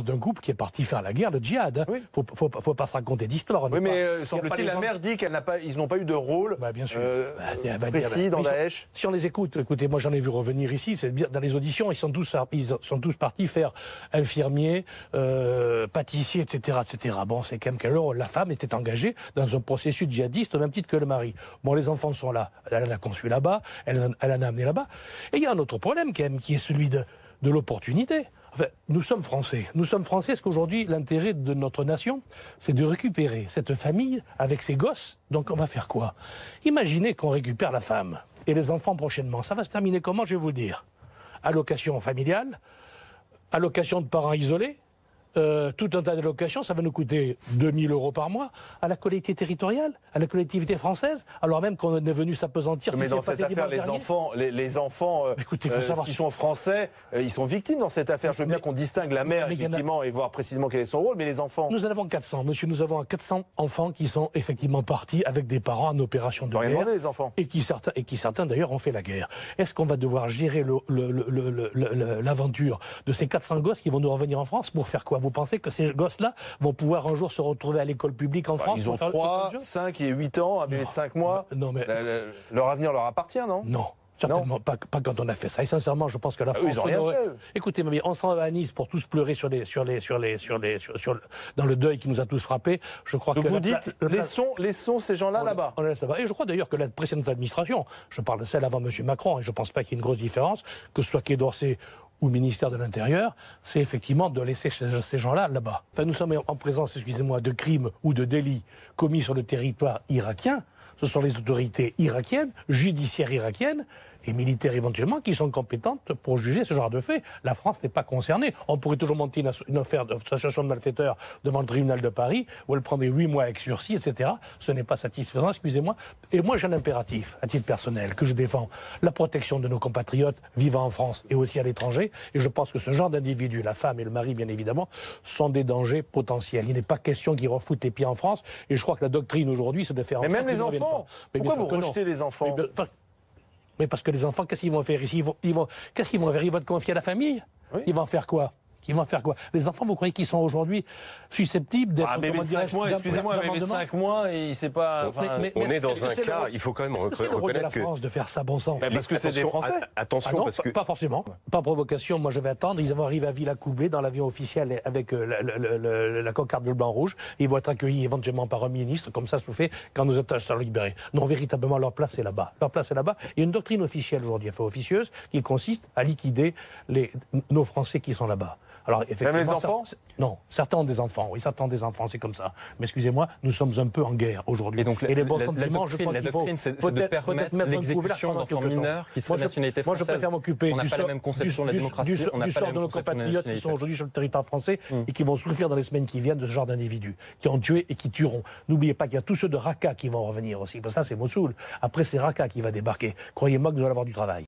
d'un couple qui est parti faire la guerre, le djihad. Hein. Oui. Faut pas se raconter d'histoire. Oui, mais semble-t-il, la mère dit qu'ils n'ont pas eu de rôle bien sûr. précis dans Daesh. Si on les écoute, écoutez, moi j'en ai vu revenir ici, c'est bien, dans les auditions, ils sont tous partis faire infirmier, pâtissier, etc., etc. Bon, c'est quand même que la femme était engagée dans un processus djihadiste au même titre que le mari. Bon, les enfants sont là, elle en a conçu là-bas, elle en a amené là-bas. Et il y a un autre problème quand même, qui est celui de l'opportunité. Enfin, nous sommes Français. Nous sommes Français parce qu'aujourd'hui, l'intérêt de notre nation, c'est de récupérer cette famille avec ses gosses. Donc on va faire quoi? Imaginez qu'on récupère la femme et les enfants prochainement. Ça va se terminer comment, je vais vous le dire. Allocation familiale, allocation de parents isolés, tout un tas d'allocations, ça va nous coûter 2 000 € par mois à la collectivité territoriale, à la collectivité française, alors même qu'on est venu s'apesantir. Mais dans cette affaire, les enfants, s'ils sont français, ils sont victimes dans cette affaire. Je veux bien qu'on distingue la mère, effectivement, et voir précisément quel est son rôle, mais les enfants... Nous en avons 400, monsieur, nous avons 400 enfants qui sont effectivement partis avec des parents en opération de guerre. Rien demandé, les enfants. Et qui certains d'ailleurs ont fait la guerre. Est-ce qu'on va devoir gérer l'aventure de ces 400 gosses qui vont nous revenir en France pour faire quoi? Vous pensez que ces gosses-là vont pouvoir un jour se retrouver à l'école publique en France? Ils ont 3, 5 et 8 ans, un bébé de 5 mois. Non, mais... leur avenir leur appartient, non? Non. Certainement pas quand on a fait ça. Et sincèrement, je pense que la France... ils ont rien fait. Écoutez, on s'en va à Nice pour tous pleurer dans le deuil qui nous a tous frappés. Je crois que vous dites, laissons ces gens-là là-bas. On les laisse là-bas. Et je crois d'ailleurs que la précédente administration, je parle de celle avant M. Macron, et je ne pense pas qu'il y ait une grosse différence, que ce soit Quai d'Orsay ou le ministère de l'Intérieur, c'est effectivement de laisser ces gens-là là-bas. Enfin, nous sommes en présence, excusez-moi, de crimes ou de délits commis sur le territoire irakien. Ce sont les autorités irakiennes, judiciaires irakiennes et militaires éventuellement qui sont compétentes pour juger ce genre de faits. La France n'est pas concernée. On pourrait toujours monter une affaire d'association de malfaiteurs devant le tribunal de Paris où elle prendrait 8 mois avec sursis, etc. Ce n'est pas satisfaisant, excusez-moi. Et moi, j'ai un impératif, à titre personnel, que je défends. La protection de nos compatriotes vivant en France et aussi à l'étranger. Et je pense que ce genre d'individus, la femme et le mari, bien évidemment, sont des dangers potentiels. Il n'est pas question qu'ils refoutent les pieds en France. Et je crois que la doctrine aujourd'hui, c'est de faire en sorte... Mais même les enfants. Pourquoi vous rejetez les enfants? Mais parce que les enfants, qu'est-ce qu'ils vont faire ici? Qu'est-ce qu'ils vont faire? Ils vont être confiés à la famille? Oui. Ils vont faire quoi? Les enfants, vous croyez qu'ils sont aujourd'hui susceptibles d'être... Ah, bébé de 5 mois, excusez-moi, bébé de 5 mois, il ne sait pas... on est dans un cas, il faut quand même reconnaître que... C'est le rôle de la France de faire ça, bon sang. Parce que c'est des Français. Attention, parce que... Pas forcément. Pas provocation, moi je vais attendre. Ils vont arriver à Villacoublay dans l'avion officiel avec la cocarde bleu, blanc, rouge. Ils vont être accueillis éventuellement par un ministre, comme ça se fait quand nos otages sont libérés. Non, véritablement, leur place est là-bas. Leur place est là-bas. Il y a une doctrine officielle aujourd'hui, officieuse, qui consiste à liquider nos Français qui sont là-bas. Alors, même les enfants? Non, certains ont des enfants, oui, certains ont des enfants, c'est comme ça. Mais excusez-moi, nous sommes un peu en guerre aujourd'hui. Et donc, les bons sentiments, je crois la doctrine, c'est de permettre l'exécution d'enfants mineurs qui sont de nationalité française. Moi, je préfère m'occuper on n'a pas la même conception de la démocratie, on n'a pas la même de nos compatriotes qui sont aujourd'hui sur le territoire français et qui vont souffrir dans les semaines qui viennent de ce genre d'individus, qui ont tué et qui tueront. N'oubliez pas qu'il y a tous ceux de Raqqa qui vont revenir aussi, parce que ça, c'est Mossoul. Après, c'est Raqqa qui va débarquer. Croyez-moi que vous allez avoir du travail.